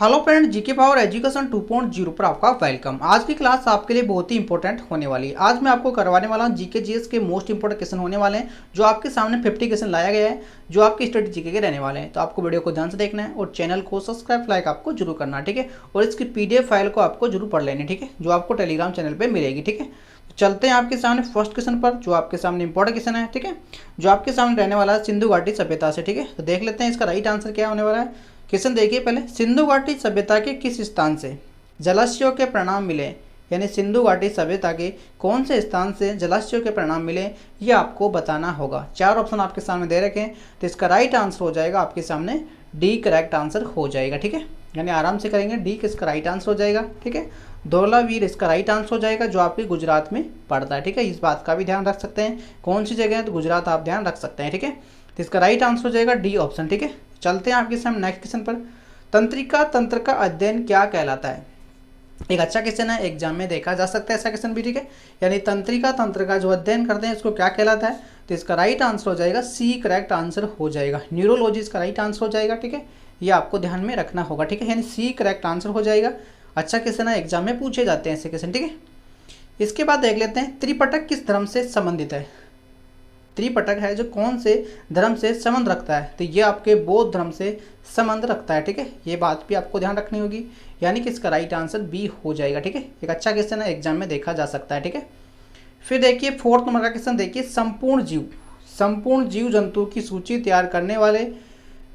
Hello friend, GK power education 2.0 पर आपका welcome. आज की क्लास आपके लिए बहुत ही इंपॉर्टेंट होने वाली है। आज मैं आपको करवाने वाला हूं जीके जीएस के मोस्ट इंपॉर्टेंट क्वेश्चन होने वाले हैं, जो आपके सामने 50 क्वेश्चन लाया गया है, जो आपकी स्टडी जीके के रहने वाले हैं। तो आपको वीडियो को ध्यान से देखना है और चैनल को सब्सक्राइब लाइक आपको जरूर करना है, ठीक है। और इसकी PDF फाइल को आपको जरूर पढ़ लेनी, ठीक है, जो आपको टेलीग्राम चैनल पर मिलेगी, ठीक है। तो चलते हैं आपके सामने फर्स्ट क्वेश्चन पर, जो आपके सामने इंपॉर्टेंट क्वेश्चन है, ठीक है, जो आपके सामने रहने वाला है सिंधु घाटी सभ्यता से, ठीक है। तो देख लेते हैं इसका राइट आंसर क्या होने वाला है। क्वेश्चन देखिए पहले, सिंधु घाटी सभ्यता के किस स्थान से जलाशयों के परिणाम मिले, यानी सिंधु घाटी सभ्यता के कौन से स्थान से जलाशयों के परिणाम मिले, ये आपको बताना होगा। चार ऑप्शन आपके सामने दे रखे हैं, तो इसका राइट आंसर हो जाएगा आपके सामने डी करेक्ट आंसर हो जाएगा, ठीक है। यानी आराम से करेंगे, डी किसका राइट आंसर हो जाएगा, ठीक है। धौलावीर इसका राइट आंसर हो जाएगा, जो आपके गुजरात में पड़ता है, ठीक है। इस बात का भी ध्यान रख सकते हैं, कौन सी जगह है, तो गुजरात आप ध्यान रख सकते हैं, ठीक है। तो इसका राइट आंसर हो जाएगा डी ऑप्शन, ठीक है। चलते हैं आपके सामने नेक्स्ट क्वेश्चन पर। तंत्रिका तंत्र का अध्ययन क्या कहलाता है। एक अच्छा क्वेश्चन है, एग्जाम में देखा जा सकता है ऐसा क्वेश्चन भी, ठीक है। यानी तंत्रिका तंत्र का जो अध्ययन करते हैं उसको क्या कहलाता है, तो इसका राइट आंसर हो जाएगा सी करेक्ट आंसर हो जाएगा। न्यूरोलॉजी इसका राइट आंसर हो जाएगा, ठीक है। ये आपको ध्यान में रखना होगा, ठीक है, यानी सी करेक्ट आंसर हो जाएगा। अच्छा क्वेश्चन है, एग्जाम में पूछे जाते हैं ऐसे क्वेश्चन, ठीक है। इसके बाद देख लेते हैं, त्रिपटक किस धर्म से संबंधित है। त्रिपटक है जो कौन से धर्म से संबंध रखता है, तो ये आपके बौद्ध धर्म से संबंध रखता है, ठीक है। ये बात भी आपको ध्यान रखनी होगी, यानी कि इसका राइट आंसर बी हो जाएगा, ठीक है। एक अच्छा क्वेश्चन है, एग्जाम में देखा जा सकता है, ठीक है। फिर देखिए फोर्थ नंबर का क्वेश्चन देखिए, संपूर्ण जीव जंतु की सूची तैयार करने वाले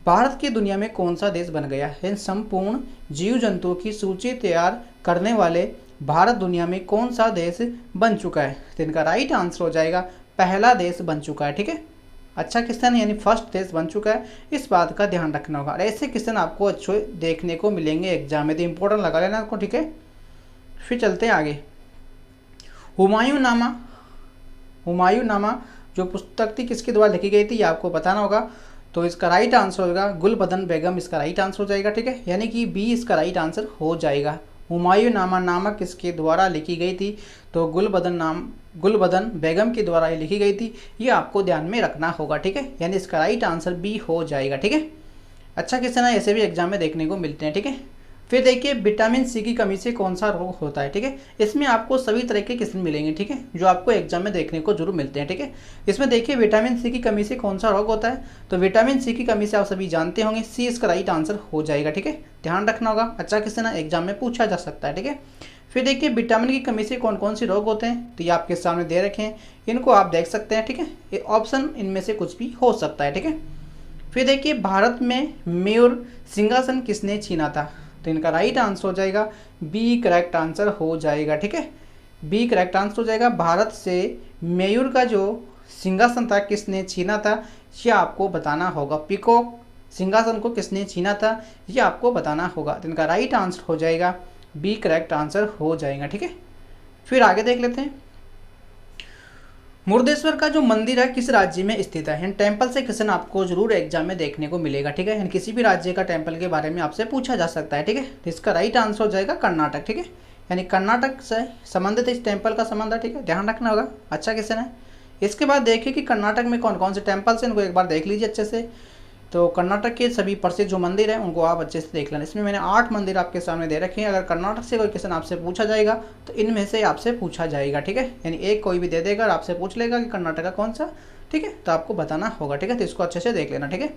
भारत की दुनिया में कौन सा देश बन गया है। संपूर्ण जीव जंतु की सूची तैयार करने वाले भारत दुनिया में कौन सा देश बन चुका है, तो इनका राइट आंसर हो जाएगा पहला देश बन चुका है, ठीक है। अच्छा क्वेश्चन, यानी फर्स्ट देश बन चुका है, इस बात का ध्यान रखना होगा। और ऐसे क्वेश्चन आपको अच्छे देखने को मिलेंगे एग्जाम में, तो इंपॉर्टेंट लगा लेना आपको, ठीक है। फिर चलते हैं आगे। हुमायूं नामा जो पुस्तक थी किसके द्वारा लिखी गई थी, ये आपको बताना होगा। तो इसका राइट आंसर होगा गुलबदन बेगम, इसका राइट आंसर हो जाएगा, ठीक है। यानी कि बी इसका राइट आंसर हो जाएगा। हुमायूं नामा नामक किसके द्वारा लिखी गई थी, तो गुलबदन बेगम के द्वारा ये लिखी गई थी। ये आपको ध्यान में रखना होगा, ठीक है। यानी इसका राइट आंसर बी हो जाएगा, ठीक है। अच्छा क्वेश्चन है, ऐसे भी एग्जाम में देखने को मिलते हैं, ठीक है। फिर देखिए विटामिन सी की कमी से कौन सा रोग होता है, ठीक है। इसमें आपको सभी तरह के क्वेश्चन मिलेंगे, ठीक है, जो आपको एग्जाम में देखने को जरूर मिलते हैं, ठीक है। इसमें देखिए विटामिन सी की कमी से कौन सा रोग होता है, तो विटामिन सी की कमी से आप सभी जानते होंगे, सी इसका राइट आंसर हो जाएगा, ठीक है। ध्यान रखना होगा, अच्छा क्वेश्चन है, एग्जाम में पूछा जा सकता है, ठीक है। फिर देखिए विटामिन की कमी से कौन कौन से रोग होते हैं, तो ये आपके सामने दे रखे हैं, इनको आप देख सकते हैं, ठीक है। ये ऑप्शन इनमें से कुछ भी हो सकता है, ठीक है। फिर देखिए भारत में मयूर सिंहासन किसने छीना था, तो इनका राइट आंसर हो जाएगा बी करेक्ट आंसर हो जाएगा, ठीक है। बी करेक्ट आंसर हो जाएगा। भारत से मयूर का जो सिंहासन था किसने छीना था, ये आपको बताना होगा। पीकॉक सिंहासन को किसने छीना था, ये आपको बताना होगा। तो इनका राइट आंसर हो जाएगा बी करेक्ट आंसर हो जाएगा, ठीक है। फिर आगे देख लेते हैं, मुर्देश्वर का जो मंदिर है किस राज्य में स्थित है। टेम्पल से क्वेश्चन आपको जरूर एग्जाम में देखने को मिलेगा, ठीक है। किसी भी राज्य का टेम्पल के बारे में आपसे पूछा जा सकता है, ठीक है। तो इसका राइट आंसर हो जाएगा कर्नाटक, ठीक है। यानी कर्नाटक से संबंधित इस टेम्पल का संबंध है, ठीक है, ध्यान रखना होगा। अच्छा क्वेश्चन है। इसके बाद देखिए कि कर्नाटक में कौन कौन से टेम्पल्स हैं, इनको एक बार देख लीजिए अच्छे से। तो कर्नाटक के सभी प्रसिद्ध जो मंदिर हैं उनको आप अच्छे से देख लेना। इसमें मैंने 8 मंदिर आपके सामने दे रखे हैं। अगर कर्नाटक से कोई क्वेश्चन आपसे पूछा जाएगा तो इनमें से आपसे पूछा जाएगा, ठीक है। यानी एक कोई भी दे देगा और आपसे पूछ लेगा कि कर्नाटक का कौन सा, ठीक है, तो आपको बताना होगा, ठीक है। तो इसको अच्छे से देख लेना, ठीक है।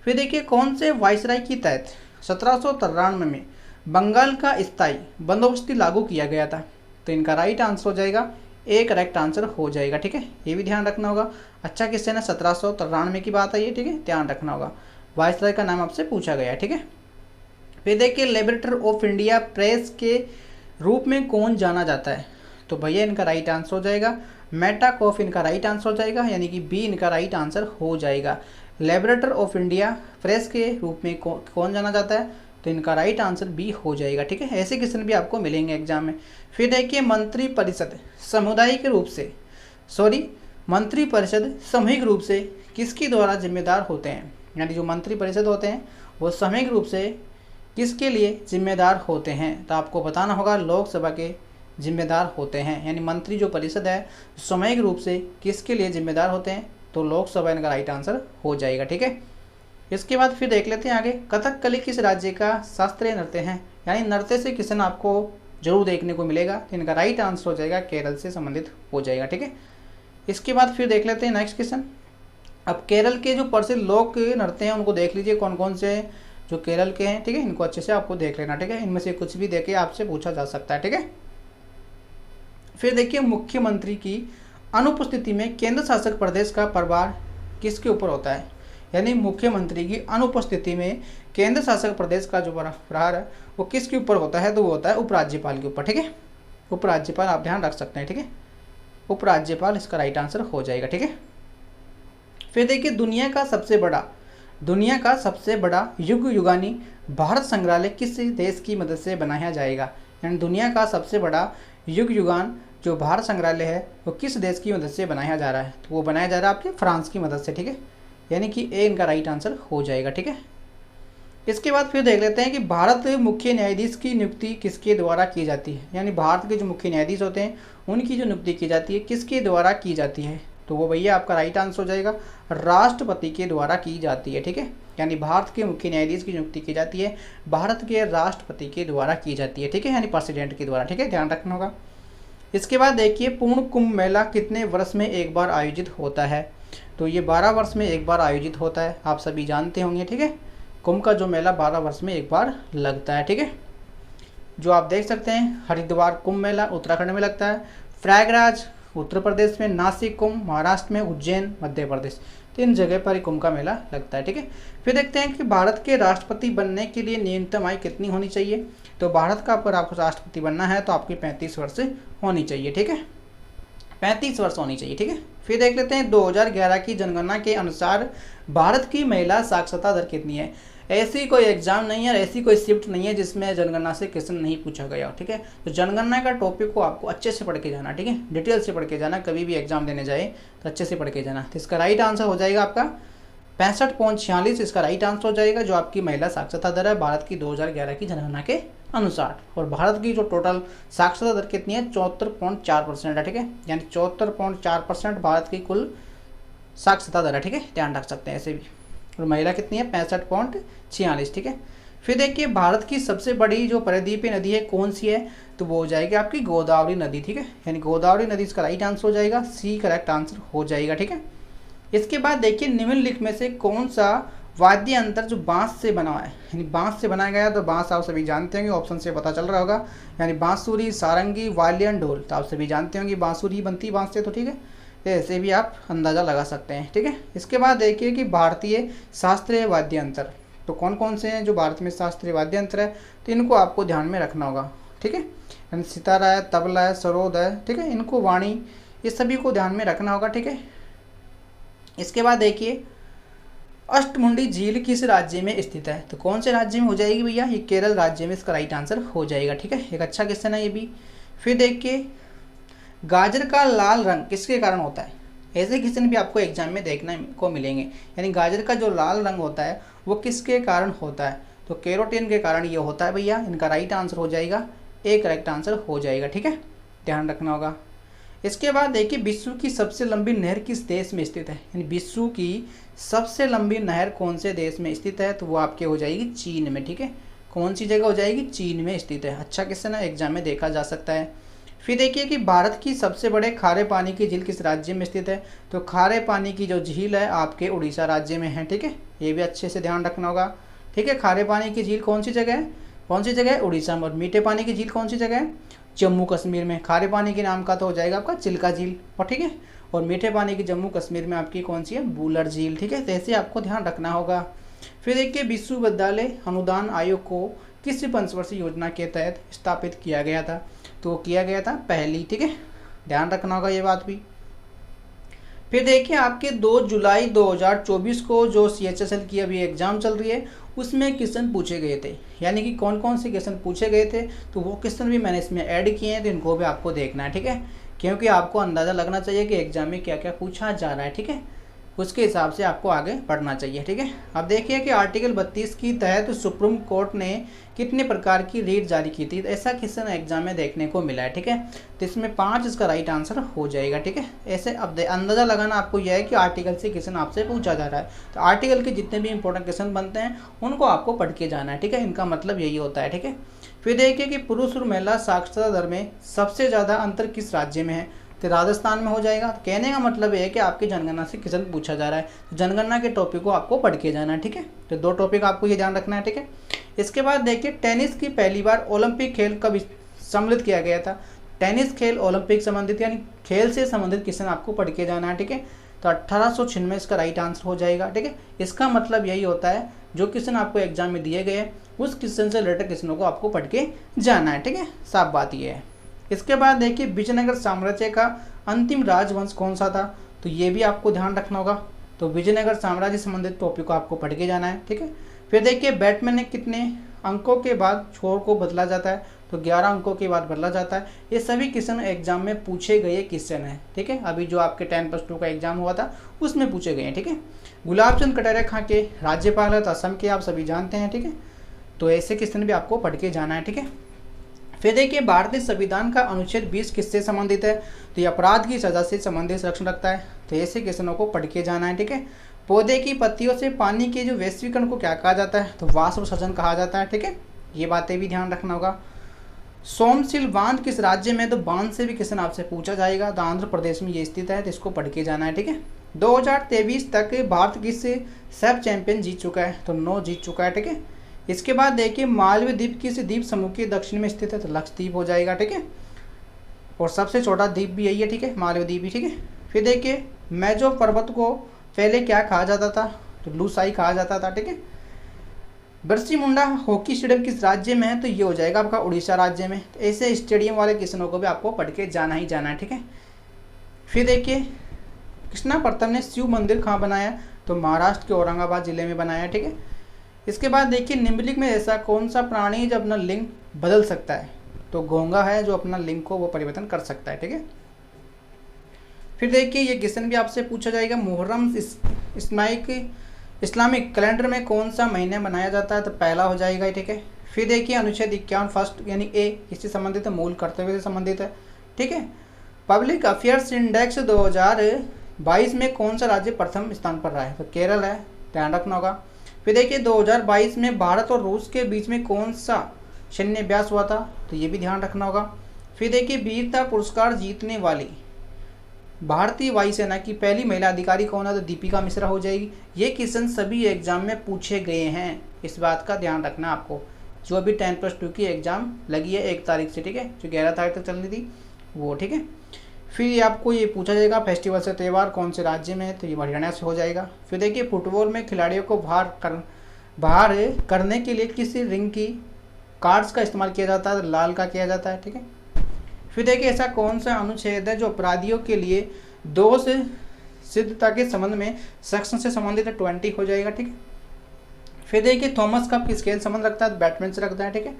फिर देखिए कौन से वायसराय के तहत 1793 में बंगाल का स्थायी बंदोबस्ती लागू किया गया था, तो इनका राइट आंसर हो जाएगा ए करेक्ट आंसर हो जाएगा, ठीक है। ये भी ध्यान रखना होगा। अच्छा क्वेश्चन है, 1793 की बात है ये, ठीक है, ध्यान रखना होगा। वायसराय का नाम आपसे पूछा गया है, ठीक है। फिर देखिए लिबरेटर ऑफ इंडिया प्रेस के रूप में कौन जाना जाता है, तो भैया इनका राइट आंसर हो जाएगा मेटाकॉफ, इनका राइट आंसर हो जाएगा, यानी कि बी इनका राइट आंसर हो जाएगा। लिबरेटर ऑफ इंडिया प्रेस के रूप में कौन जाना जाता है, तो इनका राइट आंसर बी हो जाएगा, ठीक है। ऐसे क्वेश्चन भी आपको मिलेंगे एग्जाम में। फिर देखिए मंत्रिपरिषद सामुदायिक रूप से किसके द्वारा जिम्मेदार होते हैं, यानी जो मंत्रिपरिषद होते हैं वो सामूहिक रूप से किसके लिए जिम्मेदार होते हैं, तो आपको बताना होगा लोकसभा के जिम्मेदार होते हैं। यानी मंत्री जो परिषद है सामूहिक रूप से किसके लिए जिम्मेदार होते हैं, तो लोकसभा इनका राइट आंसर हो जाएगा, ठीक है। इसके बाद फिर देख लेते हैं आगे, कथकली किस राज्य का शास्त्रीय नृत्य है, यानी नृत्य से क्वेश्चन आपको जरूर देखने को मिलेगा। तो इनका राइट आंसर हो जाएगा केरल से संबंधित हो जाएगा, ठीक है। इसके बाद फिर देख लेते हैं नेक्स्ट क्वेश्चन। अब केरल के जो प्रसिद्ध लोक नृत्य हैं उनको देख लीजिए कौन कौन से जो केरल के हैं, ठीक है। इनको अच्छे से आपको देख लेना, ठीक है। इनमें से कुछ भी देके आपसे पूछा जा सकता है, ठीक है। फिर देखिए, मुख्यमंत्री की अनुपस्थिति में केंद्र शासित प्रदेश का प्रभार किसके ऊपर होता है, यानी मुख्यमंत्री की अनुपस्थिति में केंद्र शासित प्रदेश का जो प्रभार है वो किसके ऊपर होता है, तो वो होता है उपराज्यपाल के ऊपर, ठीक है। उपराज्यपाल आप ध्यान रख सकते हैं, ठीक है। उपराज्यपाल इसका राइट आंसर हो जाएगा, ठीक है। फिर देखिए, दुनिया का सबसे बड़ा युग युगानी भारत संग्रहालय किस देश की मदद से बनाया जाएगा, यानी दुनिया का सबसे बड़ा युग युगान जो भारत संग्रहालय है वो किस देश की मदद से बनाया जा रहा है, तो वो बनाया जा रहा है आपके फ्रांस की मदद से, ठीक है। यानी कि ए इनका राइट आंसर हो जाएगा, ठीक है। इसके बाद फिर देख लेते हैं कि भारत मुख्य न्यायाधीश की नियुक्ति किसके द्वारा की जाती है, यानी भारत के जो मुख्य न्यायाधीश होते हैं उनकी जो नियुक्ति की जाती है किसके द्वारा की जाती है, तो वो भैया आपका राइट आंसर हो जाएगा राष्ट्रपति के द्वारा की जाती है, ठीक है। यानी भारत के मुख्य न्यायाधीश की नियुक्ति की जाती है भारत के राष्ट्रपति के द्वारा की जाती है, ठीक है, यानी प्रेसिडेंट के द्वारा, ठीक है, ध्यान रखना होगा। इसके बाद देखिए, पूर्ण कुंभ मेला कितने वर्ष में एक बार आयोजित होता है, तो ये 12 वर्ष में एक बार आयोजित होता है, आप सभी जानते होंगे, ठीक है। कुंभ का जो मेला 12 वर्ष में एक बार लगता है, ठीक है। जो आप देख सकते हैं, हरिद्वार कुंभ मेला उत्तराखंड में लगता है, प्रयागराज उत्तर प्रदेश में, नासिक कुंभ महाराष्ट्र में, उज्जैन मध्य प्रदेश, 3 जगह पर कुंभ का मेला लगता है, ठीक है। फिर देखते हैं कि भारत के राष्ट्रपति बनने के लिए न्यूनतम आयु कितनी होनी चाहिए, तो भारत का अगर आपको राष्ट्रपति बनना है तो आपकी 35 वर्ष होनी चाहिए, ठीक है, 35 वर्ष होनी चाहिए, ठीक है। फिर देख लेते हैं 2011 की जनगणना के अनुसार भारत की महिला साक्षरता दर कितनी है। ऐसी कोई एग्जाम नहीं है, ऐसी कोई शिफ्ट नहीं है जिसमें जनगणना से क्वेश्चन नहीं पूछा गया, ठीक है। तो जनगणना का टॉपिक को आपको अच्छे से पढ़ के जाना, ठीक है, डिटेल से पढ़ के जाना, कभी भी एग्जाम देने जाए तो अच्छे से पढ़ के जाना। तो इसका राइट आंसर हो जाएगा आपका 65.46, इसका राइट आंसर हो जाएगा जो आपकी महिला साक्षरता दर है भारत की 2011 की जनगणना के अनुसार। और भारत की जो टोटल साक्षरता दर कितनी है 74.4% है, ठीक है, यानी 74.4% भारत की कुल साक्षरता दर है, ठीक है, ध्यान रख सकते हैं ऐसे भी। और महिला कितनी है 65.46, ठीक है। फिर देखिए, भारत की सबसे बड़ी जो परिद्वीपीय नदी है कौन सी है, तो वो हो जाएगी आपकी गोदावरी नदी, ठीक है, यानी गोदावरी नदी इसका राइट आंसर हो जाएगा, सी करेक्ट आंसर हो जाएगा, ठीक है। इसके बाद देखिए, निम्नलिखित में से कौन सा वाद्य यंत्र जो बांस से बना है, यानी बांस से बनाया गया, तो बांस आप सभी जानते होंगे, ऑप्शन से पता चल रहा होगा, यानी बांसुरी, सारंगी, वायलिन, ढोल, तो आप सभी जानते होंगे बांसुरी बनती है बांस से, तो ठीक है, ऐसे भी आप अंदाज़ा लगा सकते हैं, ठीक है। इसके बाद देखिए कि भारतीय शास्त्रीय वाद्य यंत्र, तो कौन कौन से हैं जो भारत में शास्त्रीय वाद्य यंत्र है, तो इनको आपको ध्यान में रखना होगा, ठीक है, यानी सितारा है, तबला है, सरोद है, ठीक है, इनको वाणी, ये सभी को ध्यान में रखना होगा, ठीक है। इसके बाद देखिए, अष्टमुंडी झील किस राज्य में स्थित है, तो कौन से राज्य में हो जाएगी भैया, ये केरल राज्य में इसका राइट आंसर हो जाएगा, ठीक है, एक अच्छा क्वेश्चन है ये भी। फिर देखिए, गाजर का लाल रंग किसके कारण होता है, ऐसे क्वेश्चन भी आपको एग्जाम में देखने को मिलेंगे, यानी गाजर का जो लाल रंग होता है वो किसके कारण होता है, तो कैरोटीन के कारण ये होता है भैया, इनका राइट आंसर हो जाएगा, ए करेक्ट आंसर हो जाएगा, ठीक है, ध्यान रखना होगा। इसके बाद देखिए, विश्व की सबसे लंबी नहर किस देश में स्थित है, यानी विश्व की सबसे लंबी नहर कौन से देश में स्थित है, तो वो आपके हो जाएगी चीन में, ठीक है, कौन सी जगह हो जाएगी, चीन में स्थित है। अच्छा क्वेश्चन है, एग्जाम में देखा जा सकता है। फिर देखिए कि भारत की सबसे बड़े खारे पानी की झील किस राज्य में स्थित है, तो खारे पानी की जो झील है आपके उड़ीसा राज्य में है, ठीक है, ये भी अच्छे से ध्यान रखना होगा, ठीक है। खारे पानी की झील कौन सी जगह है, कौन सी जगह है, उड़ीसा में। और मीठे पानी की झील कौन सी जगह है, जम्मू कश्मीर में। खारे पानी के नाम का तो हो जाएगा आपका चिल्का झील, और ठीक है, और मीठे पानी की जम्मू कश्मीर में आपकी कौन सी है, बूलर झील, ठीक है, तो ऐसे आपको ध्यान रखना होगा। फिर देखिए, विश्वविद्यालय अनुदान आयोग को किस पंचवर्षीय योजना के तहत स्थापित किया गया था, तो किया गया था पहली, ठीक है, ध्यान रखना होगा ये बात भी। फिर देखिए, आपके 2 जुलाई 2024 को जो CHSL की अभी एग्जाम चल रही है उसमें क्वेश्चन पूछे गए थे, यानी कि कौन कौन से क्वेश्चन पूछे गए थे, तो वो क्वेश्चन भी मैंने इसमें ऐड किए हैं, तो इनको भी आपको देखना है, ठीक है, क्योंकि आपको अंदाज़ा लगना चाहिए कि एग्जाम में क्या क्या पूछा जा रहा है, ठीक है। उसके हिसाब से आपको आगे पढ़ना चाहिए। ठीक है, अब देखिए कि आर्टिकल 32 की तहत सुप्रीम कोर्ट ने कितने प्रकार की रीट जारी की थी। तो ऐसा क्वेश्चन एग्जाम में देखने को मिला है। ठीक है, तो इसमें 5 इसका राइट आंसर हो जाएगा। ठीक है, ऐसे अब अंदाज़ा लगाना आपको यह है कि आर्टिकल से क्वेश्चन आपसे पूछा जा रहा है, तो आर्टिकल के जितने भी इंपॉर्टेंट क्वेश्चन बनते हैं उनको आपको पढ़ के जाना है। ठीक है, इनका मतलब यही होता है। ठीक है, फिर देखिए कि पुरुष और महिला साक्षरता दर में सबसे ज़्यादा अंतर किस राज्य में है। तो राजस्थान में हो जाएगा। तो कहने का मतलब है कि आपकी जनगणना से क्वेश्चन पूछा जा रहा है, तो जनगणना के टॉपिक को आपको पढ़ के जाना है। ठीक है, तो 2 टॉपिक आपको ये ध्यान रखना है। ठीक है, इसके बाद देखिए टेनिस की पहली बार ओलंपिक खेल कब सम्मिलित किया गया था। टेनिस खेल ओलंपिक संबंधित यानी खेल से संबंधित क्वेश्चन आपको पढ़ के जाना है। ठीक है, तो 1896 इसका राइट आंसर हो जाएगा। ठीक है, इसका मतलब यही होता है जो क्वेश्चन आपको एग्जाम में दिए गए उस क्वेश्चन से रिलेटेड क्वेश्चनों को आपको पढ़ के जाना है। ठीक है, साफ बात ये है। इसके बाद देखिए विजयनगर साम्राज्य का अंतिम राजवंश कौन सा था। तो ये भी आपको ध्यान रखना होगा। तो विजयनगर साम्राज्य संबंधित टॉपिक को आपको पढ़ के जाना है। ठीक है, फिर देखिए बैट्समैन ने कितने अंकों के बाद छोर को बदला जाता है। तो 11 अंकों के बाद बदला जाता है। ये सभी क्वेश्चन एग्जाम में पूछे गए क्वेश्चन हैं। ठीक है, अभी जो आपके 10+2 का एग्जाम हुआ था उसमें पूछे गए हैं। ठीक है, गुलाब चंद कटारिया खां के राज्यपाल है, तो असम के आप सभी जानते हैं। ठीक है, तो ऐसे क्वेश्चन भी आपको पढ़ के जाना है। ठीक है, फिर देखिए भारतीय संविधान का अनुच्छेद 20 किससे संबंधित है। तो ये अपराध की सजा से संबंधित संरक्षण रखता है। तो ऐसे क्वेश्चनों को पढ़ के जाना है। ठीक है, पौधे की पत्तियों से पानी के जो वैश्वीकरण को क्या कहा जाता है। तो वाष्प सृजन कहा जाता है। ठीक है, ये बातें भी ध्यान रखना होगा। सोमशिल बांध किस राज्य में। तो बांध से भी क्वेश्चन आपसे पूछा जाएगा। तो आंध्र प्रदेश में ये स्थित है, तो इसको पढ़ के जाना है। ठीक है, 2023 तक भारत किस सब चैंपियन जीत चुका है। तो 9 जीत चुका है। ठीक है, इसके बाद देखिए मालवीय द्वीप किस द्वीप समूह के दक्षिण में स्थित है। तो लक्षद्वीप हो जाएगा। ठीक है, और सबसे छोटा द्वीप भी यही है। ठीक है, मालवीय द्वीप भी। ठीक है, फिर देखिए मैजो पर्वत को पहले क्या कहा जाता था। तो लूसाई कहा जाता था। ठीक है, बिरसी मुंडा हॉकी स्टेडियम किस राज्य में है। तो ये हो जाएगा आपका उड़ीसा राज्य में। तो ऐसे स्टेडियम वाले क्वेश्चनों को भी आपको पढ़ के जाना ही जाना है। ठीक है, फिर देखिए कृष्णा प्रथम ने शिव मंदिर कहाँ बनाया। तो महाराष्ट्र के औरंगाबाद जिले में बनाया। ठीक है, इसके बाद देखिए निम्नलिखित में ऐसा कौन सा प्राणी जो अपना लिंग बदल सकता है। तो घोंगा है जो अपना लिंग को वो परिवर्तन कर सकता है। ठीक है, फिर देखिए ये क्वेश्चन भी आपसे पूछा जाएगा मुहर्रम इस्लामिक कैलेंडर में कौन सा महीने मनाया जाता है। तो पहला हो जाएगा। ठीक है, फिर देखिए अनुच्छेद 51 फर्स्ट यानी ए किससे संबंधित है। मूल कर्तव्य से संबंधित है। ठीक है, पब्लिक अफेयर्स इंडेक्स 2022 में कौन सा राज्य प्रथम स्थान पर रहा है। तो केरल है, ध्यान रखना होगा। फिर देखिए 2022 में भारत और रूस के बीच में कौन सा सैन्य अभ्यास हुआ था। तो ये भी ध्यान रखना होगा। फिर देखिए वीरता पुरस्कार जीतने वाली भारतीय वायुसेना की पहली महिला अधिकारी कौन है। तो दीपिका मिश्रा हो जाएगी। ये क्वेश्चन सभी एग्जाम में पूछे गए हैं, इस बात का ध्यान रखना आपको। जो अभी 10+2 की एग्जाम लगी है 1 तारीख से। ठीक है, जो 11 तारीख तक चल रही थी वो। ठीक है, फिर आपको ये पूछा जाएगा फेस्टिवल से त्यौहार कौन से राज्य में है। तो ये हरियाणा से हो जाएगा। फिर देखिए फुटबॉल में खिलाड़ियों को बाहर करने के लिए किस रिंग की कार्ड्स का इस्तेमाल किया जाता है। तो लाल का किया जाता है। ठीक है, फिर देखिए ऐसा कौन सा अनुच्छेद है जो अपराधियों के लिए दोष सिद्धता के संबंध में सेक्शन से संबंधित है। 20 हो जाएगा। ठीक है, फिर देखिए थॉमस कप किस खेल संबंध रखता है। बैडमिंटन से रखता है। ठीक है,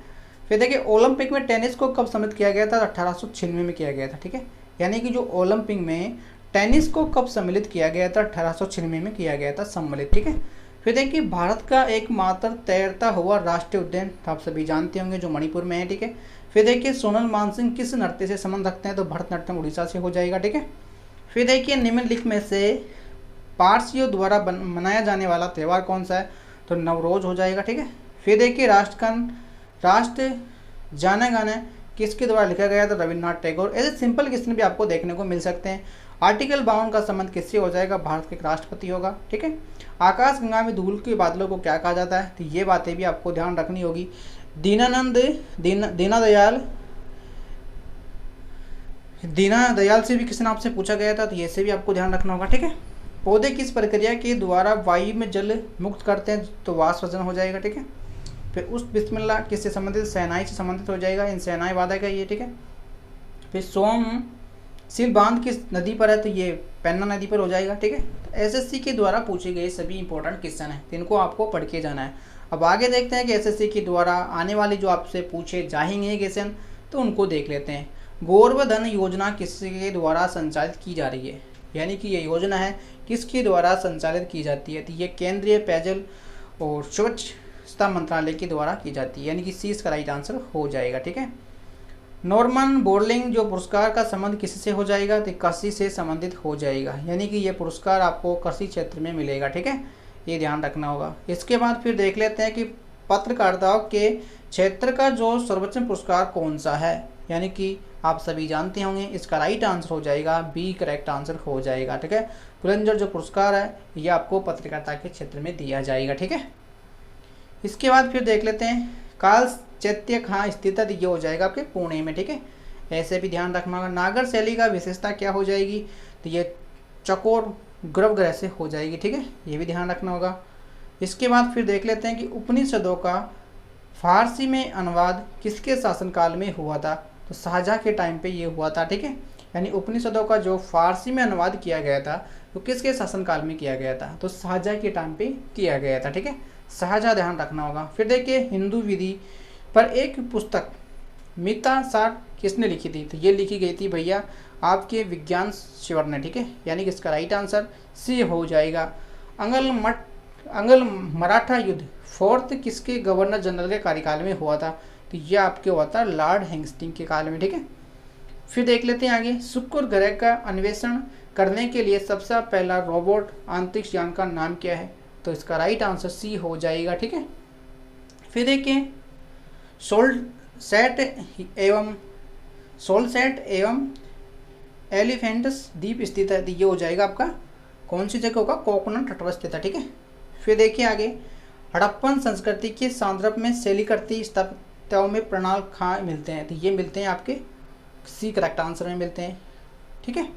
फिर देखिए ओलंपिक में टेनिस को कब सम्मिलित किया गया था। 1896 में किया गया था। ठीक है, यानी कि जो ओलंपिक में टेनिस को कब सम्मिलित किया गया था। 1896 में किया गया था सम्मिलित। ठीक है, फिर देखिए भारत का एकमात्र तैरता हुआ राष्ट्रीय उद्यान आप सभी जानते होंगे जो मणिपुर में है। ठीक है, फिर देखिए सोनल मानसिंह किस नृत्य से संबंध रखते हैं। तो भरतनाट्यम उड़ीसा से हो जाएगा। ठीक है, फिर देखिए निम्नलिखित में से पारसियों द्वारा मनाया जाने वाला त्यौहार कौन सा है। तो नवरोज हो जाएगा। ठीक है, फिर देखिए राष्ट्र जाने गाने किसके द्वारा लिखा गया था। रविन्द्रनाथ टैगोर। ऐसे सिंपल क्वेश्चन भी आपको देखने को मिल सकते हैं। आर्टिकल 52 का संबंध किससे हो जाएगा। भारत के राष्ट्रपति होगा। ठीक है, आकाश गंगा में धूल के बादलों को क्या कहा जाता है। तो ये बातें भी आपको ध्यान रखनी होगी। दीनदयाल से भी क्वेश्चन आपसे पूछा गया था। तो ये से भी आपको ध्यान रखना होगा। ठीक है, पौधे किस प्रक्रिया के द्वारा वायु में जल मुक्त करते हैं। तो वाष्प सृजन हो जाएगा। ठीक है, फिर उस बिस्मिल्लाह किससे संबंधित। शहनाई से संबंधित हो जाएगा। इन शहनाई वादा का ये। ठीक है, फिर सोमशिल बांध किस नदी पर है। तो ये पेन्ना नदी पर हो जाएगा। ठीक है, तो एसएससी के द्वारा पूछे गए सभी इंपॉर्टेंट क्वेश्चन हैं, इनको आपको पढ़ के जाना है। अब आगे देखते हैं कि एसएससी के द्वारा आने वाली जो आपसे पूछे जाएंगे क्वेश्चन, तो उनको देख लेते हैं। गौरव धन योजना किसके द्वारा संचालित की जा रही है। यानी कि ये योजना है किसके द्वारा संचालित की जाती है, तो ये केंद्रीय पेयजल और स्वच्छता मंत्रालय के द्वारा की जाती है, यानी कि सी इसका राइट आंसर हो जाएगा। ठीक है। नॉर्मन बोर्लिंग जो पुरस्कार का संबंध किससे हो जाएगा, तो कृषि से संबंधित हो जाएगा, यानी कि ये पुरस्कार आपको कृषि क्षेत्र में मिलेगा। ठीक है, ये ध्यान रखना होगा। इसके बाद फिर देख लेते हैं कि पत्रकारिता के क्षेत्र का जो सर्वोच्च पुरस्कार कौन सा है, यानी कि आप सभी जानते होंगे, इसका राइट आंसर हो जाएगा बी, करेक्ट आंसर हो जाएगा। ठीक है, पुरस्कार जो पुरस्कार है ये आपको पत्रकारिता के क्षेत्र में दिया जाएगा। ठीक है, इसके बाद फिर देख लेते हैं काल चैत्य कहाँ स्थित है, ये हो जाएगा आपके पुणे में। ठीक है, ऐसे भी ध्यान रखना होगा। नागर शैली का विशेषता क्या हो जाएगी, तो ये चकोर गर्भगृह से हो जाएगी। ठीक है, ये भी ध्यान रखना होगा। इसके बाद फिर देख लेते हैं कि उपनिषदों का फारसी में अनुवाद किसके शासनकाल में हुआ था, तो शाहजहां के टाइम पे ये हुआ था। ठीक है, यानी उपनिषदों का जो फारसी में अनुवाद किया गया था तो किसके शासनकाल में किया गया था, तो शाहजहां के टाइम पे किया गया था। ठीक है, शाहजहां ध्यान रखना होगा। फिर देखिए हिंदू विधि पर एक पुस्तक मीता सार किसने लिखी थी, तो ये लिखी गई थी भैया आपके विज्ञान शिवर ने। ठीक है, यानी कि इसका राइट आंसर सी हो जाएगा। अंगल मराठा युद्ध फोर्थ किसके गवर्नर जनरल के कार्यकाल में हुआ था, तो ये आपके हुआ था लॉर्ड हेस्टिंग्स के काल में। ठीक है, फिर देख लेते हैं आगे शुक्र ग्रह का अन्वेषण करने के लिए सबसे पहला रोबोट अंतरिक्ष यान का नाम क्या है, तो इसका राइट आंसर सी हो जाएगा। ठीक है, फिर देखिए सोलसेट एवं एलिफेंटस द्वीप स्थित है, तो ये हो जाएगा आपका कौन सी जगह होगा, कोकनट तट पर स्थित है। ठीक है, फिर देखिए आगे हड़प्पन संस्कृति के संदर्भ में शैलीकृति स्थापत्यों में प्रणाल कहाँ मिलते हैं, तो ये मिलते हैं आपके सी करेक्ट आंसर में मिलते हैं। ठीक है,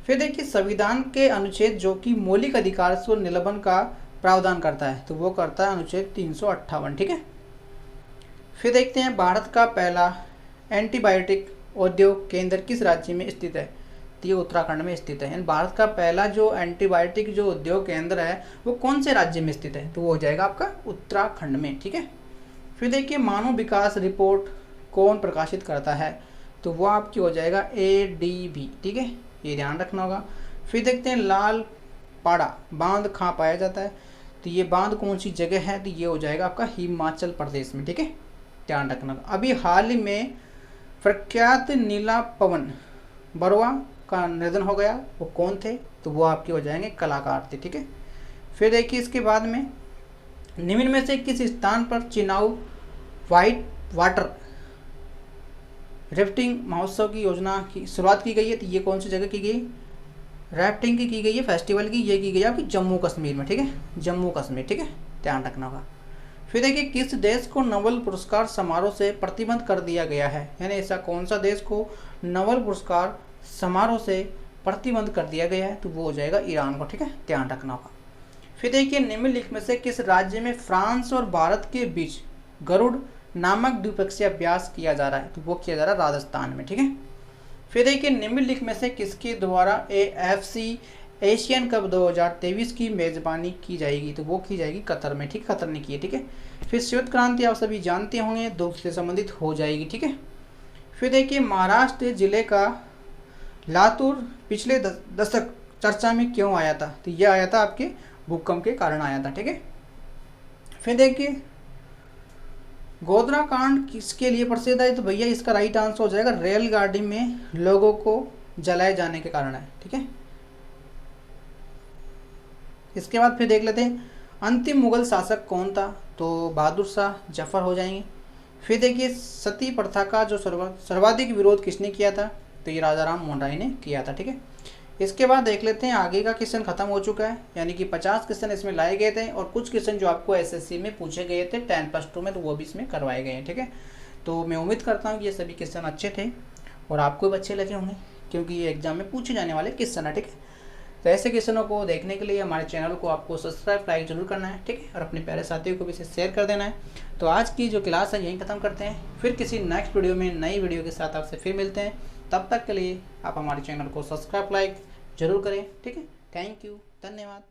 फिर देखिए संविधान के अनुच्छेद जो कि मौलिक अधिकार से निलंबन का प्रावधान करता है, तो वो करता है अनुच्छेद 358। ठीक है, फिर देखते हैं भारत का पहला एंटीबायोटिक उद्योग केंद्र किस राज्य में स्थित है, तो ये उत्तराखंड में स्थित है। यानी भारत का पहला जो एंटीबायोटिक जो उद्योग केंद्र है वो कौन से राज्य में स्थित है, तो वो हो जाएगा आपका उत्तराखंड में। ठीक है, फिर देखिए मानव विकास रिपोर्ट कौन प्रकाशित करता है, तो वो आपकी हो जाएगा ADB। ठीक है, ये ध्यान रखना होगा। फिर देखते हैं लाल पाड़ा बांध कहाँ पाया जाता है, तो ये बांध कौन सी जगह है, तो ये हो जाएगा आपका हिमाचल प्रदेश में। ठीक है, ध्यान रखना होगा। अभी हाल ही में प्रख्यात नीला पवन बरुआ का निधन हो गया, वो कौन थे, तो वो आपके हो जाएंगे कलाकार थे। ठीक है, फिर देखिए इसके बाद में निम्न में से किस स्थान पर चिनाव वाइट वाटर राफ्टिंग महोत्सव की योजना की शुरुआत की गई है, तो ये कौन सी जगह की गई, राफ्टिंग की गई है फेस्टिवल की, ये की गई है आपकी जम्मू कश्मीर में। ठीक है, जम्मू कश्मीर। ठीक है, ध्यान रखना होगा। फिर देखिए किस देश को नोबेल पुरस्कार समारोह से प्रतिबंध कर दिया गया है, यानी ऐसा कौन सा देश को नोबेल पुरस्कार समारोह से प्रतिबंध कर दिया गया है, तो वो हो जाएगा ईरान को। ठीक है, ध्यान रखना होगा। फिर देखिए निम्नलिखित में से किस राज्य में फ्रांस और भारत के बीच गरुड़ नामक द्विपक्षीय अभ्यास किया जा रहा है, तो वो किया जा रहा है राजस्थान में। ठीक है, फिर देखिए निम्नलिखित में से किसके द्वारा AFC एशियन कप 2023 की मेजबानी की जाएगी, तो वो की जाएगी कतर में। ठीक, कतर ने की है। ठीक है, फिर श्वेत क्रांति आप सभी जानते होंगे दूध से संबंधित हो जाएगी। ठीक है, फिर देखिए महाराष्ट्र जिले का लातूर पिछले दशक चर्चा में क्यों आया था, तो ये आया था आपके भूकंप के कारण आया था। ठीक है, फिर देखिए गोधरा कांड किसके लिए प्रसिद्ध है, तो भैया इसका राइट आंसर हो जाएगा रेलगाड़ी में लोगों को जलाए जाने के कारण है। ठीक है, इसके बाद फिर देख लेते हैं अंतिम मुगल शासक कौन था, तो बहादुर शाह जफर हो जाएंगे। फिर देखिए सती प्रथा का जो सर्वाधिक विरोध किसने किया था, तो ये राजा राम मोहन राय ने किया था। ठीक है, इसके बाद देख लेते हैं आगे का क्वेश्चन खत्म हो चुका है, यानी कि 50 क्वेश्चन इसमें लाए गए थे और कुछ क्वेश्चन जो आपको SSC में पूछे गए थे 10+2 में, तो वो भी इसमें करवाए गए हैं। ठीक है, तो मैं उम्मीद करता हूँ कि ये सभी क्वेश्चन अच्छे थे और आपको भी अच्छे लगे होंगे, क्योंकि ये एग्जाम में पूछे जाने वाले क्वेश्चन है। ठीक है, तो ऐसे क्वेश्चनों को देखने के लिए हमारे चैनल को आपको सब्सक्राइब लाइक जरूर करना है। ठीक है, और अपने प्यारे साथियों को भी इसे शेयर कर देना है। तो आज की जो क्लास है यहीं खत्म करते हैं, फिर किसी नेक्स्ट वीडियो में नई वीडियो के साथ आपसे फिर मिलते हैं। तब तक के लिए आप हमारे चैनल को सब्सक्राइब लाइक जरूर करें। ठीक है, थैंक यू, धन्यवाद।